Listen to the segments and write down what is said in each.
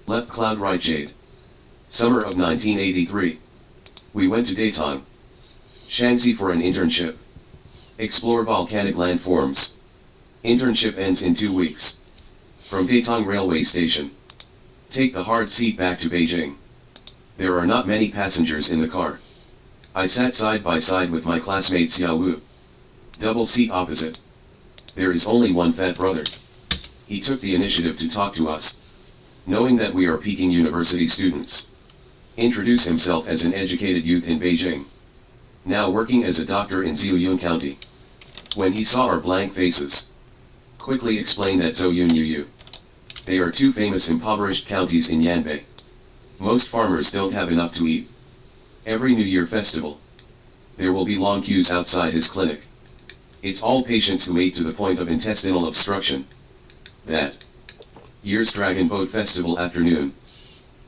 Left cloud right jade. Summer of 1983. We went to Datong, Shaanxi for an internship. Explore volcanic landforms. Internship ends in 2 weeks. From Datong railway station. Take the hard seat back to Beijing. There are not many passengers in the car. I sat side by side with my classmate Xiao Wu. Double seat opposite. There is only one fat brother. He took the initiative to talk to us. Knowing that we are Peking University students. Introduce himself as an educated youth in Beijing. Now working as a doctor in Zhuoyun County. When he saw our blank faces. Quickly explained that Zhuoyun Yu. They are two famous impoverished counties in Yanbei. Most farmers don't have enough to eat. Every New Year festival. There will be long queues outside his clinic. It's all patients who ate to the point of intestinal obstruction. That year's Dragon Boat Festival afternoon.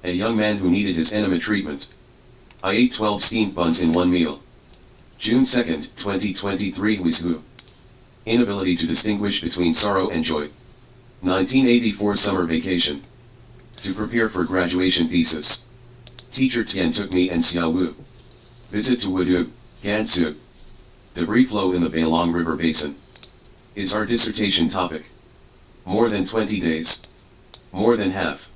A young man who needed his enema treatment. I ate 12 steamed buns in one meal. June 2nd, 2023 Wizhu. Inability to distinguish between sorrow and joy. 1984 summer vacation. To prepare for graduation thesis. Teacher Tian took me and Xiao Wu. Visit to Wudu, Gansu. Debris flow in the Beilong River Basin. Is our dissertation topic. More than 20 days. More than half.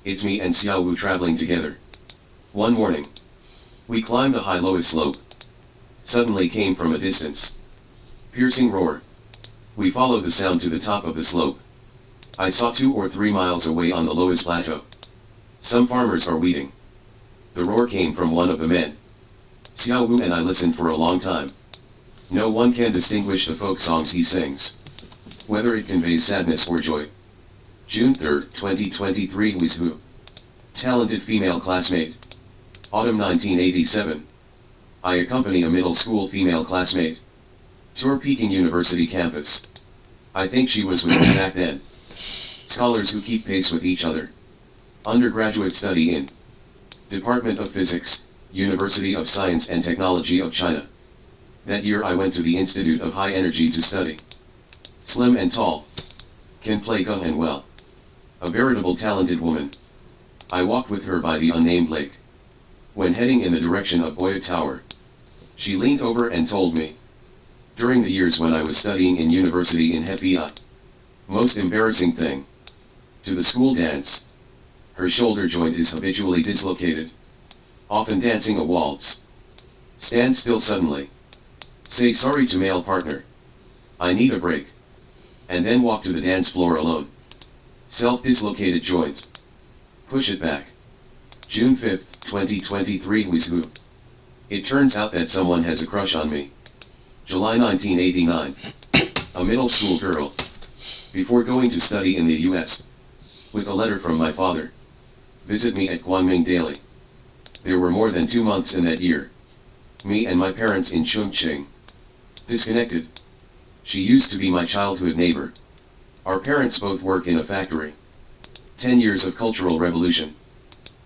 It's me and Xiao Wu traveling together. One morning. We climbed a high lowest slope. Suddenly came from a distance. Piercing roar. We followed the sound to the top of the slope. I saw 2 or 3 miles away on the lowest plateau. Some farmers are weeding. The roar came from one of the men. Xiao Wu and I listened for a long time. No one can distinguish the folk songs he sings. Whether it conveys sadness or joy. June 3, 2023 Wizhu. Talented female classmate. Autumn 1987. I accompany a middle school female classmate. Tour Peking University campus. I think she was with me back then. Scholars who keep pace with each other. Undergraduate study in Department of Physics, University of Science and Technology of China. That year I went to the Institute of High Energy to study. Slim and tall. Can play gung well. A veritable talented woman. I walked with her by the unnamed lake. When heading in the direction of Oya Tower. She leaned over and told me. During the years when I was studying in university in Hefei. Most embarrassing thing. To the school dance. Her shoulder joint is habitually dislocated. Often dancing a waltz. Stand still suddenly. Say sorry to male partner. I need a break. And then walk to the dance floor alone. Self-dislocated joint. Push it back. June 5, 2023 Wizhu. It turns out that someone has a crush on me. July 1989. A middle school girl. Before going to study in the US. With a letter from my father. Visit me at Guangming daily. There were more than 2 months in that year. Me and my parents in Chongqing. Disconnected. She used to be my childhood neighbor. Our parents both work in a factory. 10 years of cultural revolution.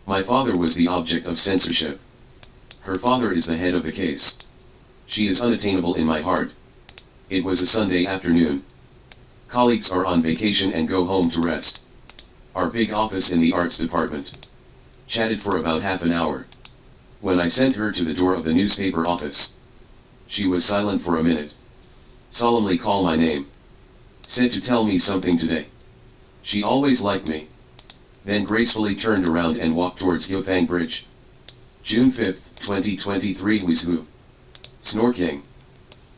My father was the object of censorship. Her father is the head of the case. She is unattainable in my heart. It was a Sunday afternoon. Colleagues are on vacation and go home to rest. Our big office in the arts department. Chatted for about half an hour. When I sent her to the door of the newspaper office. She was silent for a minute. Solemnly called my name. Said to tell me something today. She always liked me. Then gracefully turned around and walked towards Yufang Bridge. June 5, 2023 Wizhu. Snorkeling.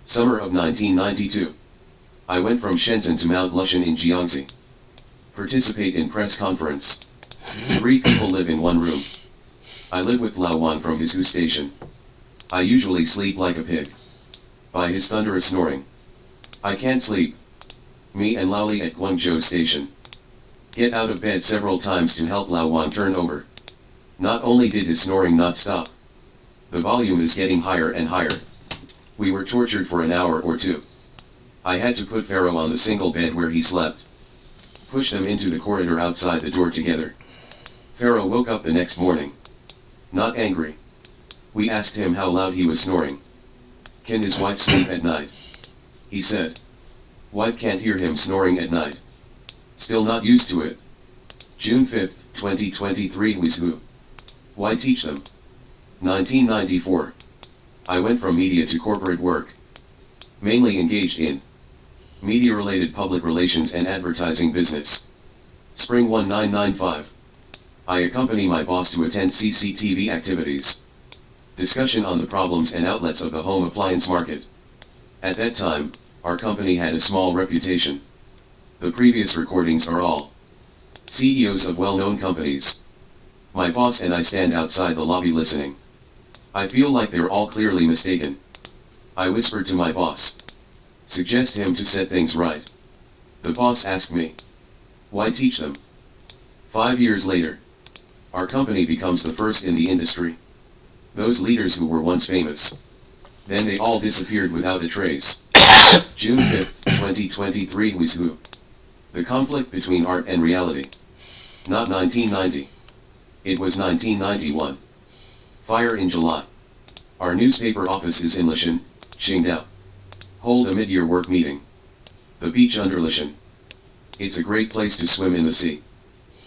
Summer of 1992. I went from Shenzhen to Mount Lushan in Jiangxi. Participate in press conference. 3 people live in one room. I live with Lao Wan from Wizhu station. I usually sleep like a pig. By his thunderous snoring. I can't sleep. Me and Laoli at Guangzhou station. Get out of bed several times to help Lao Wan turn over. Not only did his snoring not stop. The volume is getting higher and higher. We were tortured for an hour or 2. I had to put Pharaoh on the single bed where he slept. Push them into the corridor outside the door together. Pharaoh woke up the next morning. Not angry. We asked him how loud he was snoring. Can his wife sleep at night? He said. Wife can't hear him snoring at night. Still not used to it. June 5, 2023 Wizhoo. Why teach them? 1994. I went from media to corporate work. Mainly engaged in media-related public relations and advertising business. Spring 1995. I accompany my boss to attend CCTV activities. Discussion on the problems and outlets of the home appliance market. At that time, our company had a small reputation. The previous recordings are all CEOs of well-known companies. My boss and I stand outside the lobby listening. I feel like they're all clearly mistaken. I whispered to my boss. Suggest him to set things right. The boss asked me. Why teach them? 5 years later. Our company becomes the first in the industry. Those leaders who were once famous. Then they all disappeared without a trace. June 5, 2023 Wizhoo. The conflict between art and reality. Not 1990. It was 1991. Fire in July. Our newspaper office is in Lishan, Qingdao. Hold a mid-year work meeting. The beach under Lishan. It's a great place to swim in the sea.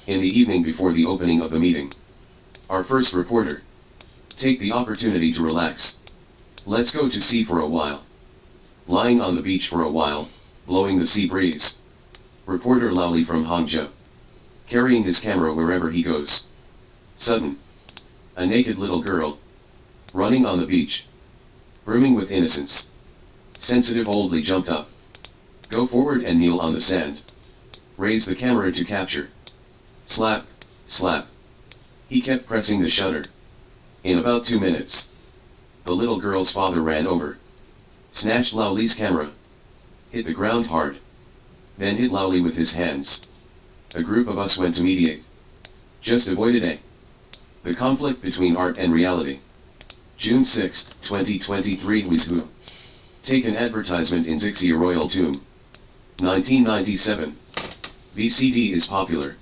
In the evening before the opening of the meeting. Our first reporter. Take the opportunity to relax. Let's go to sea for a while. Lying on the beach for a while, blowing the sea breeze. Reporter Laoli from Hangzhou. Carrying his camera wherever he goes. Sudden. A naked little girl. Running on the beach. Brimming with innocence. Sensitive oldly jumped up. Go forward and kneel on the sand. Raise the camera to capture. Slap, slap. He kept pressing the shutter. In about 2 minutes. The little girl's father ran over. Snatched Laoli's camera. Hit the ground hard. Then hit Laoli with his hands. A group of us went to mediate. Just avoided the conflict between art and reality. June 6, 2023 Wizhoo. Take an advertisement in Zixia Royal Tomb. 1997. VCD is popular.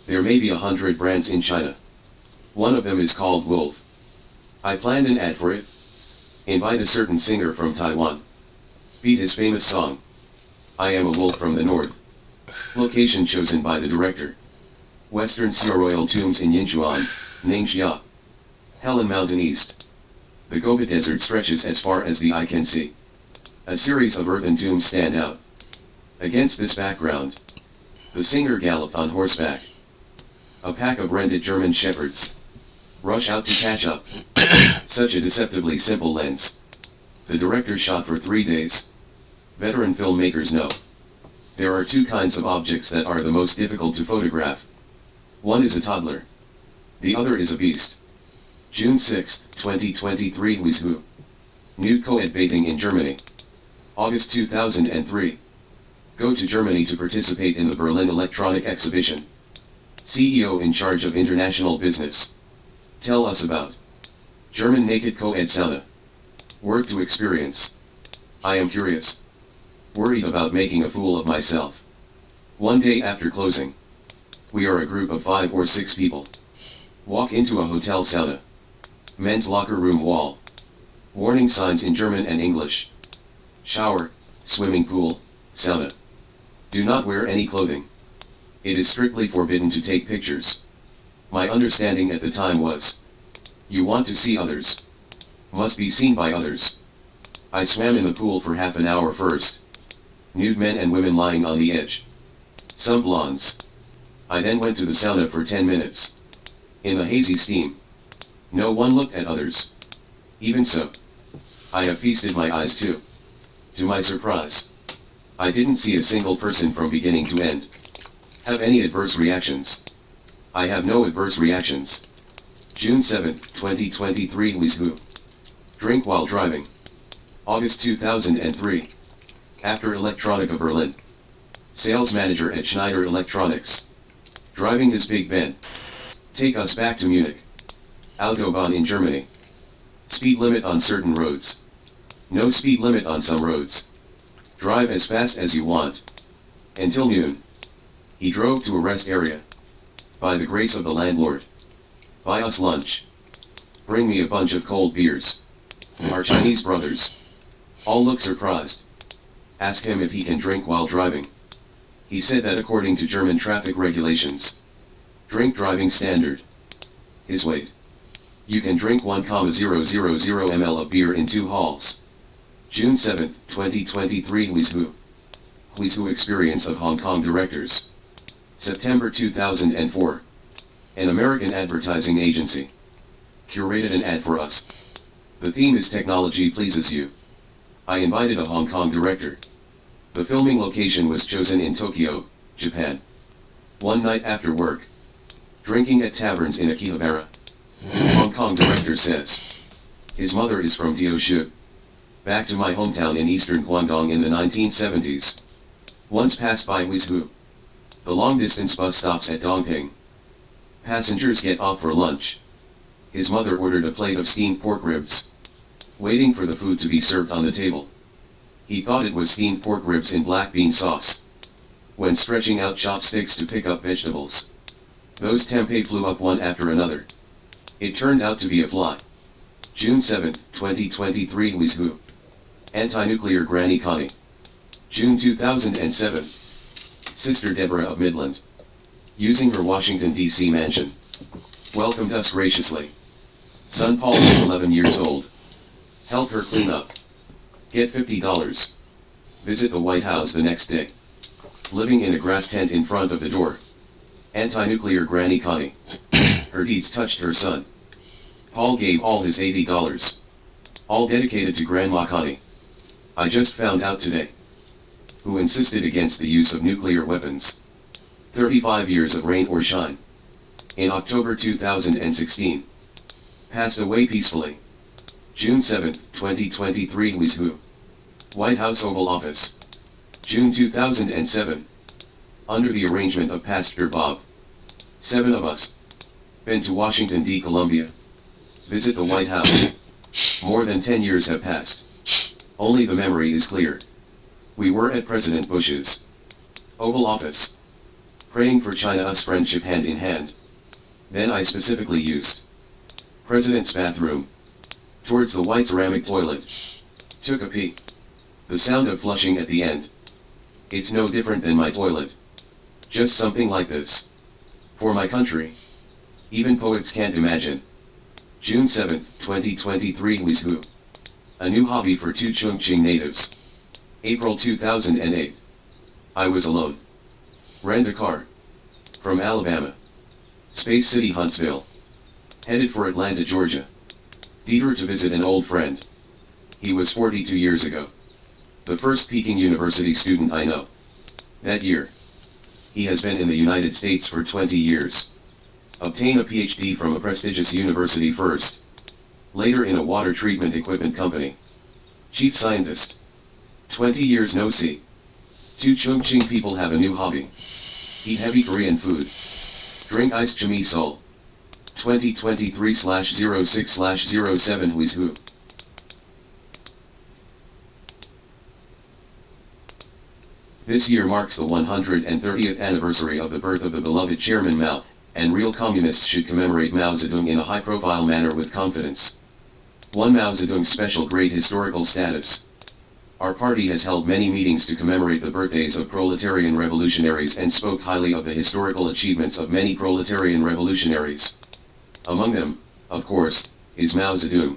There may be 100 brands in China. One of them is called Wolf. I planned an ad for it. Invite a certain singer from Taiwan. Beat his famous song. I am a wolf from the north. Location chosen by the director. Western Xia Royal Tombs in Yinchuan, Ningxia. Helen Mountain East. The Gobi Desert stretches as far as the eye can see. A series of earthen tombs stand out. Against this background, the singer galloped on horseback. A pack of rented German shepherds rush out to catch up. Such a deceptively simple lens. The director shot for 3 days. Veteran filmmakers know. There are 2 kinds of objects that are the most difficult to photograph. One is a toddler. The other is a beast. June 6, 2023 Wizhoo. Nude co-ed bathing in Germany. August 2003. Go to Germany to participate in the Berlin Electronic Exhibition. CEO in charge of international business. Tell us about German naked co-ed sauna. Word to experience. I am curious. Worried about making a fool of myself. One day after closing. We are a group of 5 or 6 people. Walk into a hotel sauna. Men's locker room wall. Warning signs in German and English. Shower, swimming pool, sauna. Do not wear any clothing. It is strictly forbidden to take pictures. My understanding at the time was, you want to see others. Must be seen by others. I swam in the pool for half an hour first. Nude men and women lying on the edge. Some blondes. I then went to the sauna for 10 minutes. In the hazy steam. No one looked at others. Even so. I have feasted my eyes too. To my surprise. I didn't see a single person from beginning to end. Have any adverse reactions? I have no adverse reactions. June 7, 2023 Wizhoo. Drink while driving. August 2003. After Electronica Berlin. Sales manager at Schneider Electronics. Driving his Big Ben. Take us back to Munich. Autobahn in Germany. Speed limit on certain roads. No speed limit on some roads. Drive as fast as you want. Until noon. He drove to a rest area. By the grace of the landlord. Buy us lunch. Bring me a bunch of cold beers. Our Chinese brothers. All look surprised. Ask him if he can drink while driving. He said that according to German traffic regulations, Drink driving standard. His weight. You can drink 1,000 ml of beer in 2 halls. June 7, 2023 Who's Who Experience of Hong Kong Directors. September 2004. An American advertising agency curated an ad for us. The theme is Technology Pleases You. I invited a Hong Kong director. The filming location was chosen in Tokyo, Japan. One night after work. Drinking at taverns in Akihabara. Hong Kong director says. His mother is from Teoshu. Back to my hometown in eastern Guangdong in the 1970s. Once passed by Who's Who. The long-distance bus stops at Dongping. Passengers get off for lunch. His mother ordered a plate of steamed pork ribs. Waiting for the food to be served on the table. He thought it was steamed pork ribs in black bean sauce. When stretching out chopsticks to pick up vegetables. Those tempeh flew up one after another. It turned out to be a fly. June 7, 2023 Who's Who. Anti-nuclear Granny Connie. June 2007. Sister Deborah of Midland. Using her Washington, D.C. mansion. Welcomed us graciously. Son Paul was 11 years old. Help her clean up. Get $50. Visit the White House the next day. Living in a grass tent in front of the door. Anti-nuclear Granny Connie. Her deeds touched her son. Paul gave all his $80. All dedicated to Grandma Connie. I just found out today. Who insisted against the use of nuclear weapons. 35 years of rain or shine. In October 2016. Passed away peacefully. June 7, 2023 Who's Who. White House Oval Office. June 2007. Under the arrangement of Pastor Bob. 7 of us. Been to Washington, D. Columbia. Visit the White House. More than 10 years have passed. Only the memory is clear. We were at President Bush's Oval Office. Praying for China-US friendship hand in hand. Then I specifically used President's bathroom. Towards the white ceramic toilet. Took a pee. The sound of flushing at the end. It's no different than my toilet. Just something like this. For my country. Even poets can't imagine. June 7, 2023 Who's Who. A new hobby for 2 Chongqing natives. April 2008. I was alone. Rent a car. From Alabama. Space City Huntsville. Headed for Atlanta, Georgia. Detour to visit an old friend. He was 42 years ago. The first Peking University student I know. That year. He has been in the United States for 20 years. Obtain a PhD from a prestigious university first. Later in a water treatment equipment company. Chief scientist. 20 years no see. 2 Chongqing people have a new hobby. Eat heavy Korean food. Drink iced chami sol. 2023/06/07 Who's Who. This year marks the 130th anniversary of the birth of the beloved Chairman Mao, and real communists should commemorate Mao Zedong in a high-profile manner with confidence. 1. Mao Zedong's special great historical status. Our party has held many meetings to commemorate the birthdays of proletarian revolutionaries and spoke highly of the historical achievements of many proletarian revolutionaries. Among them, of course, is Mao Zedong.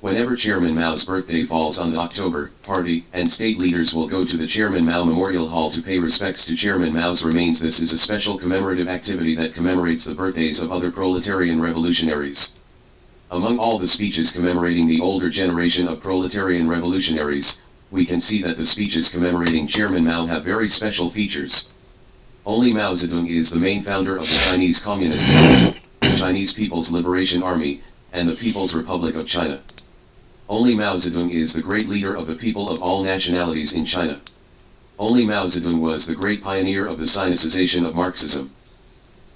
Whenever Chairman Mao's birthday falls on October, party and state leaders will go to the Chairman Mao Memorial Hall to pay respects to Chairman Mao's remains. This is a special commemorative activity that commemorates the birthdays of other proletarian revolutionaries. Among all the speeches commemorating the older generation of proletarian revolutionaries, we can see that the speeches commemorating Chairman Mao have very special features. Only Mao Zedong is the main founder of the Chinese Communist Party, the Chinese People's Liberation Army, and the People's Republic of China. Only Mao Zedong is the great leader of the people of all nationalities in China. Only Mao Zedong was the great pioneer of the Sinicization of Marxism.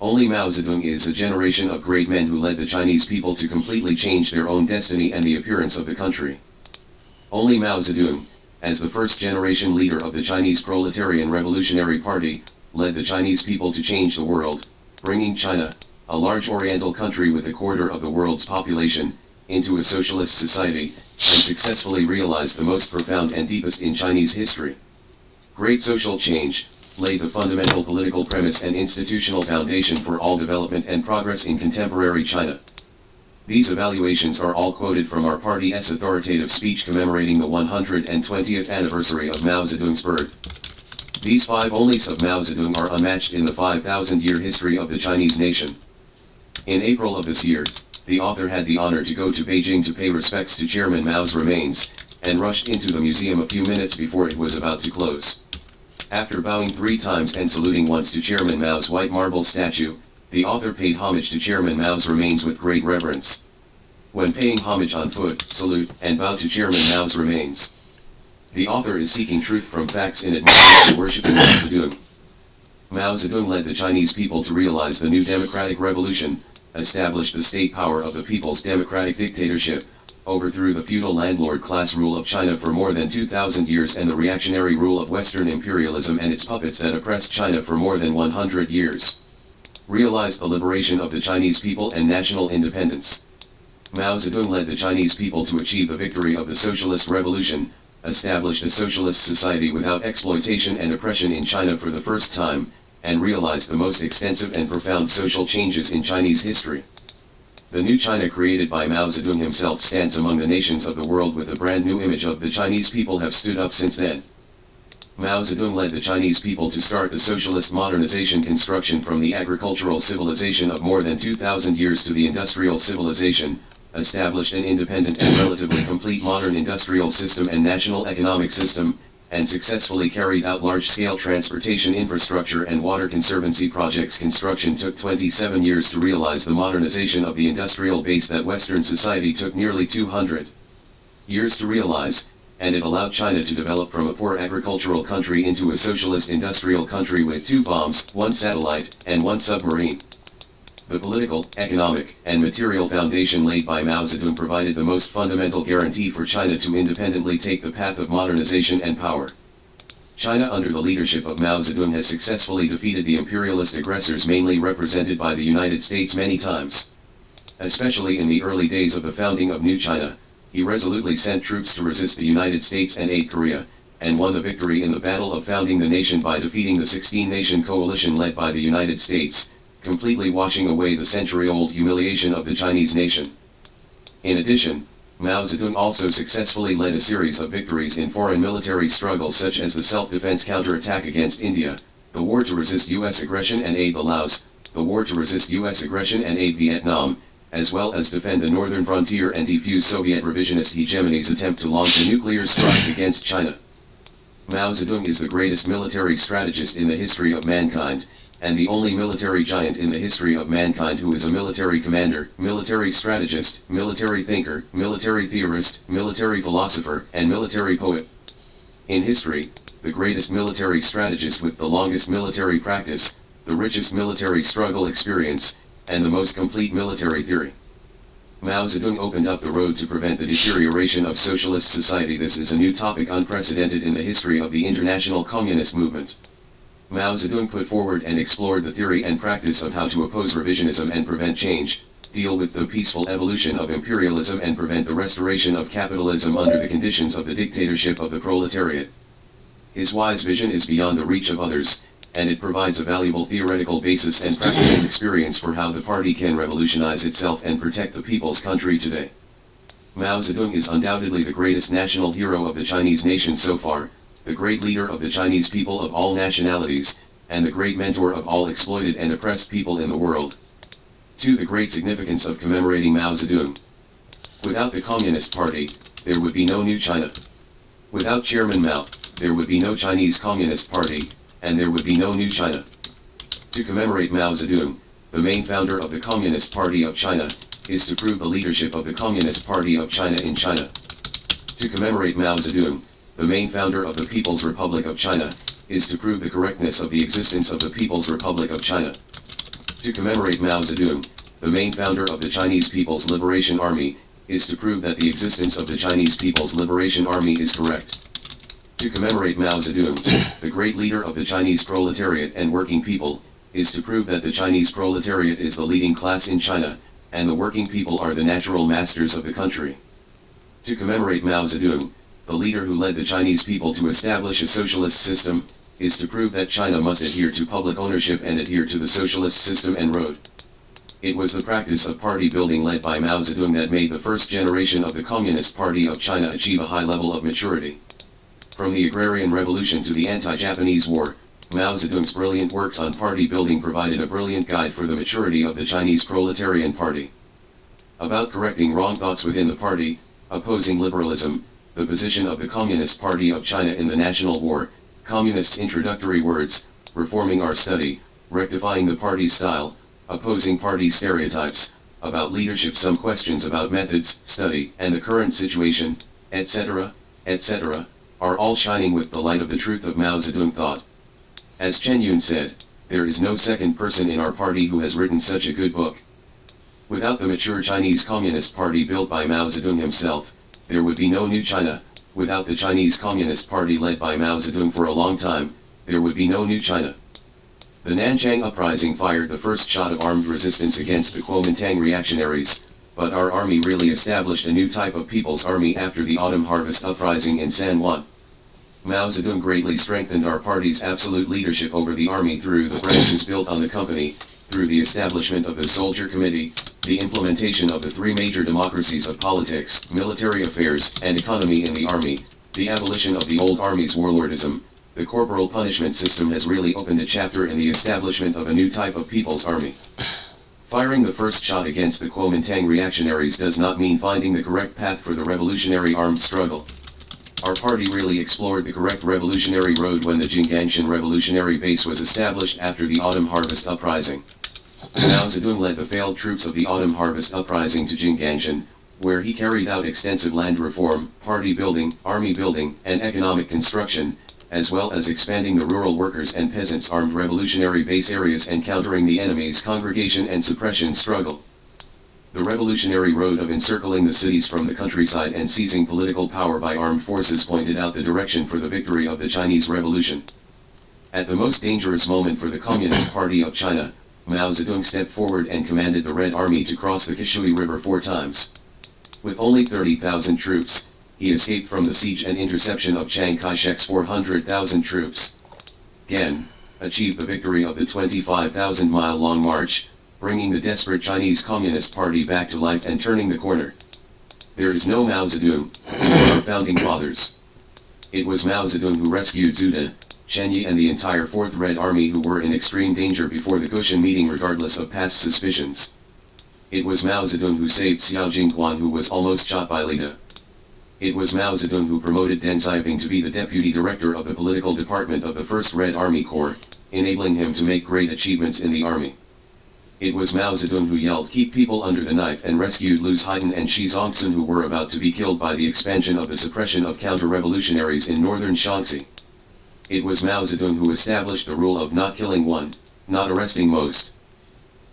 Only Mao Zedong is a generation of great men who led the Chinese people to completely change their own destiny and the appearance of the country. Only Mao Zedong, as the first generation leader of the Chinese Proletarian Revolutionary Party, led the Chinese people to change the world, bringing China, a large oriental country with a quarter of the world's population, into a socialist society, and successfully realized the most profound and deepest in Chinese history. Great social change, laid the fundamental political premise and institutional foundation for all development and progress in contemporary China. These evaluations are all quoted from our party's authoritative speech commemorating the 120th anniversary of Mao Zedong's birth. These 5 onlys of Mao Zedong are unmatched in the 5,000-year history of the Chinese nation. In April of this year, the author had the honor to go to Beijing to pay respects to Chairman Mao's remains, and rushed into the museum a few minutes before it was about to close. After bowing 3 times and saluting once to Chairman Mao's white marble statue, the author paid homage to Chairman Mao's remains with great reverence. When paying homage on foot, salute, and bow to Chairman Mao's remains, the author is seeking truth from facts in admittance to worshiping Mao Zedong. Mao Zedong led the Chinese people to realize the new democratic revolution, established the state power of the people's democratic dictatorship, overthrew the feudal landlord class rule of China for more than 2,000 years and the reactionary rule of Western imperialism and its puppets that oppressed China for more than 100 years. Realized the liberation of the Chinese people and national independence. Mao Zedong led the Chinese people to achieve the victory of the socialist revolution, established a socialist society without exploitation and oppression in China for the first time, and realized the most extensive and profound social changes in Chinese history. The new China created by Mao Zedong himself stands among the nations of the world with a brand new image of the Chinese people have stood up since then. Mao Zedong led the Chinese people to start the socialist modernization construction from the agricultural civilization of more than 2,000 years to the industrial civilization, established an independent and relatively complete modern industrial system and national economic system, and successfully carried out large-scale transportation infrastructure and water conservancy projects. Construction took 27 years to realize the modernization of the industrial base that Western society took nearly 200 years to realize, and it allowed China to develop from a poor agricultural country into a socialist industrial country with 2 bombs, 1 satellite, and 1 submarine. The political, economic, and material foundation laid by Mao Zedong provided the most fundamental guarantee for China to independently take the path of modernization and power. China under the leadership of Mao Zedong has successfully defeated the imperialist aggressors mainly represented by the United States many times. Especially in the early days of the founding of New China, he resolutely sent troops to resist the United States and aid Korea, and won the victory in the battle of founding the nation by defeating the 16-nation coalition led by the United States, completely washing away the century-old humiliation of the Chinese nation. In addition, Mao Zedong also successfully led a series of victories in foreign military struggles such as the self-defense counterattack against India, the war to resist U.S. aggression and aid the Laos, the war to resist U.S. aggression and aid Vietnam, as well as defend the northern frontier and defuse Soviet revisionist hegemony's attempt to launch a nuclear strike against China. Mao Zedong is the greatest military strategist in the history of mankind, and the only military giant in the history of mankind who is a military commander, military strategist, military thinker, military theorist, military philosopher, and military poet. In history, the greatest military strategist with the longest military practice, the richest military struggle experience, and the most complete military theory. Mao Zedong opened up the road to prevent the deterioration of socialist society. This is a new topic unprecedented in the history of the international communist movement. Mao Zedong put forward and explored the theory and practice of how to oppose revisionism and prevent change, deal with the peaceful evolution of imperialism and prevent the restoration of capitalism under the conditions of the dictatorship of the proletariat. His wise vision is beyond the reach of others, and it provides a valuable theoretical basis and practical experience for how the party can revolutionize itself and protect the people's country today. Mao Zedong is undoubtedly the greatest national hero of the Chinese nation so far, the great leader of the Chinese people of all nationalities, and the great mentor of all exploited and oppressed people in the world. 2. The great significance of commemorating Mao Zedong. Without the Communist Party, there would be no new China. Without Chairman Mao, there would be no Chinese Communist Party, and there would be no new China. To commemorate Mao Zedong, the main founder of the Communist Party of China, is to prove the leadership of the Communist Party of China in China. To commemorate Mao Zedong, the main founder of the People's Republic of China, is to prove the correctness of the existence of the People's Republic of China. To commemorate Mao Zedong, the main founder of the Chinese People's Liberation Army, is to prove that the existence of the Chinese People's Liberation Army is correct. To commemorate Mao Zedong, the great leader of the Chinese proletariat and working people, is to prove that the Chinese proletariat is the leading class in China, and the working people are the natural masters of the country. To commemorate Mao Zedong, the leader who led the Chinese people to establish a socialist system, is to prove that China must adhere to public ownership and adhere to the socialist system and road. It was the practice of party building led by Mao Zedong that made the first generation of the Communist Party of China achieve a high level of maturity. From the Agrarian Revolution to the anti-Japanese War, Mao Zedong's brilliant works on party building provided a brilliant guide for the maturity of the Chinese Proletarian Party. About correcting wrong thoughts within the party, opposing liberalism, the position of the Communist Party of China in the National War, Communists' introductory words, reforming our study, rectifying the party style, opposing party stereotypes, about leadership, some questions about methods, study, and the current situation, etc., etc., are all shining with the light of the truth of Mao Zedong thought. As Chen Yun said, there is no second person in our party who has written such a good book. Without the mature Chinese Communist Party built by Mao Zedong himself, there would be no new China. Without the Chinese Communist Party led by Mao Zedong for a long time, there would be no new China. The Nanjing Uprising fired the first shot of armed resistance against the Kuomintang reactionaries, but our army really established a new type of people's army after the Autumn Harvest Uprising in San Juan. Mao Zedong greatly strengthened our party's absolute leadership over the army through the branches built on the company, through the establishment of the Soldier Committee, the implementation of the three major democracies of politics, military affairs, and economy in the army, the abolition of the old army's warlordism. The corporal punishment system has really opened a chapter in the establishment of a new type of people's army. Firing the first shot against the Kuomintang reactionaries does not mean finding the correct path for the revolutionary armed struggle. Our party really explored the correct revolutionary road when the Jinggangshan revolutionary base was established after the Autumn Harvest Uprising. Mao Zedong led the failed troops of the Autumn Harvest Uprising to Jinggangshan, where he carried out extensive land reform, party building, army building, and economic construction, as well as expanding the rural workers' and peasants' armed revolutionary base areas and countering the enemy's congregation and suppression struggle. The revolutionary road of encircling the cities from the countryside and seizing political power by armed forces pointed out the direction for the victory of the Chinese Revolution. At the most dangerous moment for the Communist Party of China, Mao Zedong stepped forward and commanded the Red Army to cross the Qishui River 4 times. With only 30,000 troops, he escaped from the siege and interception of Chiang Kai-shek's 400,000 troops. Gan achieved the victory of the 25,000-mile-long march, bringing the desperate Chinese Communist Party back to life and turning the corner. There is no Mao Zedong, nor our founding fathers. It was Mao Zedong who rescued Zhu De, Chen Yi and the entire Fourth Red Army who were in extreme danger before the Goshen meeting regardless of past suspicions. It was Mao Zedong who saved Xiao Jingquan who was almost shot by Li De. It was Mao Zedong who promoted Deng Xiaoping to be the deputy director of the political department of the First Red Army Corps, enabling him to make great achievements in the army. It was Mao Zedong who yelled "Keep people under the knife" and rescued Lu Haiden and Shi Zongsun who were about to be killed by the expansion of the suppression of counter-revolutionaries in northern Shaanxi. It was Mao Zedong who established the rule of not killing one, not arresting most.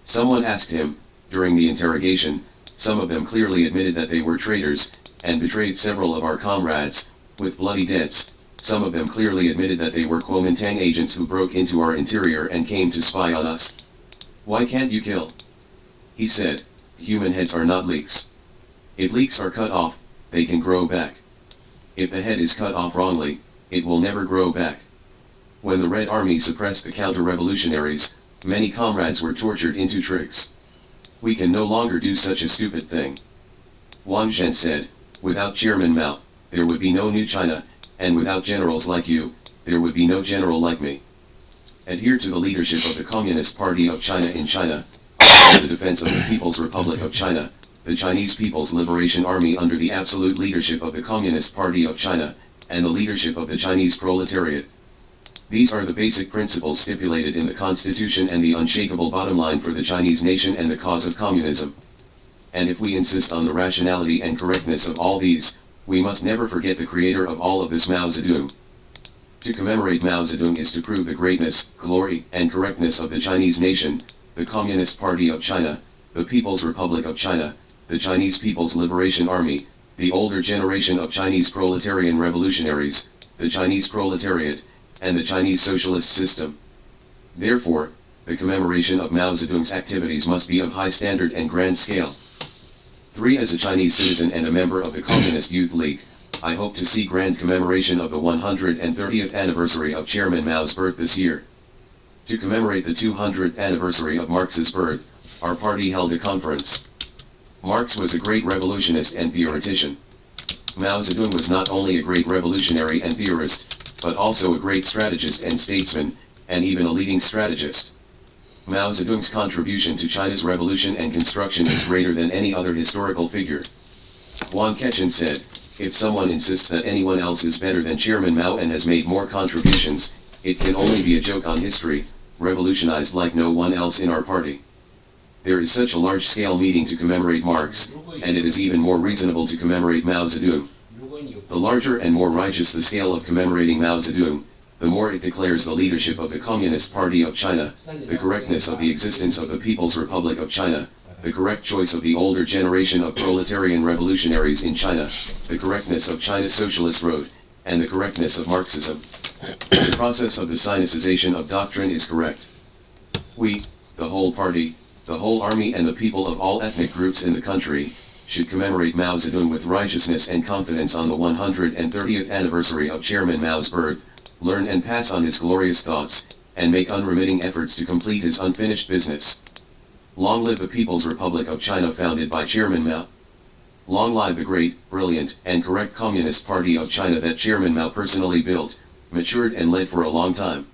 Someone asked him, during the interrogation, some of them clearly admitted that they were traitors, and betrayed several of our comrades, with bloody deaths. Some of them clearly admitted that they were Kuomintang agents who broke into our interior and came to spy on us. Why can't you kill? He said, human heads are not leeks. If leeks are cut off, they can grow back. If the head is cut off wrongly, it will never grow back. When the Red Army suppressed the counter-revolutionaries, many comrades were tortured into tricks. We can no longer do such a stupid thing. Wang Zhen said, without Chairman Mao, there would be no new China, and without generals like you, there would be no general like me. Adhere to the leadership of the Communist Party of China in China, the defense of the People's Republic of China, the Chinese People's Liberation Army under the absolute leadership of the Communist Party of China, and the leadership of the Chinese proletariat. These are the basic principles stipulated in the Constitution and the unshakable bottom line for the Chinese nation and the cause of communism. And if we insist on the rationality and correctness of all these, we must never forget the creator of all of this, Mao Zedong. To commemorate Mao Zedong is to prove the greatness, glory, and correctness of the Chinese nation, the Communist Party of China, the People's Republic of China, the Chinese People's Liberation Army, the older generation of Chinese proletarian revolutionaries, the Chinese proletariat, and the Chinese socialist system. Therefore, the commemoration of Mao Zedong's activities must be of high standard and grand scale. 3. As a Chinese citizen and a member of the Communist Youth League, I hope to see grand commemoration of the 130th anniversary of Chairman Mao's birth this year. To commemorate the 200th anniversary of Marx's birth, our party held a conference. Marx was a great revolutionist and theoretician. Mao Zedong was not only a great revolutionary and theorist, but also a great strategist and statesman, and even a leading strategist. Mao Zedong's contribution to China's revolution and construction is greater than any other historical figure. Wang Kechin said, "If someone insists that anyone else is better than Chairman Mao and has made more contributions, it can only be a joke on history, revolutionized like no one else in our party." There is such a large-scale meeting to commemorate Marx, and it is even more reasonable to commemorate Mao Zedong. The larger and more righteous the scale of commemorating Mao Zedong, the more it declares the leadership of the Communist Party of China, the correctness of the existence of the People's Republic of China, the correct choice of the older generation of proletarian revolutionaries in China, the correctness of China's socialist road, and the correctness of Marxism. The process of the Sinicization of doctrine is correct. We, the whole party, the whole army and the people of all ethnic groups in the country, should commemorate Mao Zedong with righteousness and confidence on the 130th anniversary of Chairman Mao's birth, learn and pass on his glorious thoughts, and make unremitting efforts to complete his unfinished business. Long live the People's Republic of China founded by Chairman Mao. Long live the great, brilliant, and correct Communist Party of China that Chairman Mao personally built, matured and led for a long time.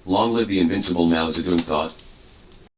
Long live the invincible Mao Zedong thought.